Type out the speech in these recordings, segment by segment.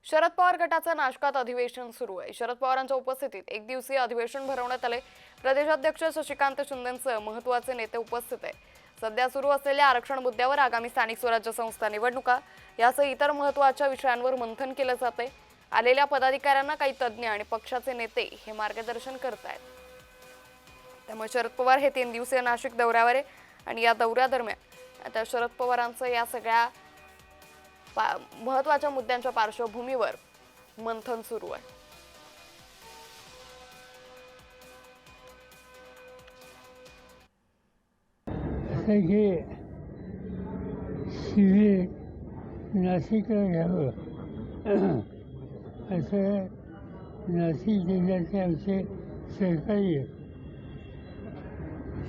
शरद पवार गटाचं नाशकात अधिवेशन सुरू आहे। शरद पवारांच्या उपस्थितीत एक दिवसीय अधिवेशन भरवण्यात आले। प्रदेशाध्यक्ष शशिकांत शिंदेंसह महत्त्वाचे नेते उपस्थित आहेत। सध्या सुरू असलेल्या आरक्षण मुद्द्यावर आगामी स्थानिक स्वराज्य संस्था निवडणुका यासह इतर महत्त्वाच्या विषयांवर मंथन केले जाते। आलेल्या पदाधिकाऱ्यांना काही तज्ञ आणि पक्षाचे नेते हे मार्गदर्शन करतायत। त्यामुळे शरद पवार हे 3 दिवसीय नाशिक दौऱ्यावर आहे आणि या दौऱ्यादरम्यान आता शरद पवारांचं या सगळ्या महत्त्वाच्या मुद्द्यांच्या पार्श्वभूमीवर मंथन सुरू आहे। शिबिर नाशिकला घ्यावं असं नाशिक जिल्ह्याचे आमचे सहकारी आहेत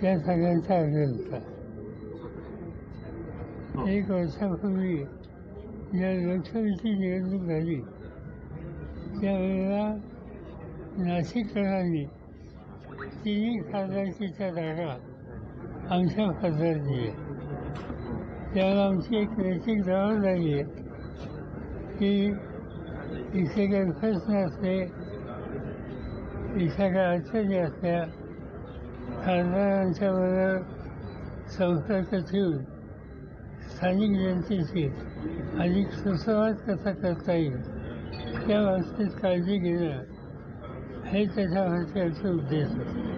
त्या सगळ्यांचा आग्रह होता। 1 वर्षापूर्वी ज्या लोकसभेची निवडणूक झाली त्यावेळेला नाशिककरांनी 3 खासदारकीच्या जागा आमच्या खासदारची आहे। त्याला आमची एक नैतिक जबाबदारी आहे की इथे काही प्रश्न असले, इथे काही अडचणी असल्या, खासदारांच्याबरोबर संपर्क ठेवून स्थानिक जनतेशी अधिक सुसंवाद कसा करता येईल त्या बाबतीत काळजी घेणं हे त्याच्यावरचे आमचे उद्देश आहे।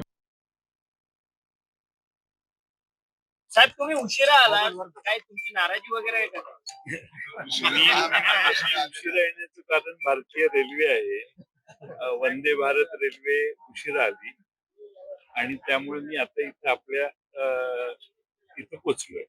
साहेब तुम्ही उशिरा आला, काय तुमची नाराजी वगैरे आहे का? उशिरा येण्याचं कारण भारतीय रेल्वे आहे। वंदे भारत रेल्वे उशिरा आली आणि त्यामुळे मी आता इथं आपल्या इथं पोचलोय।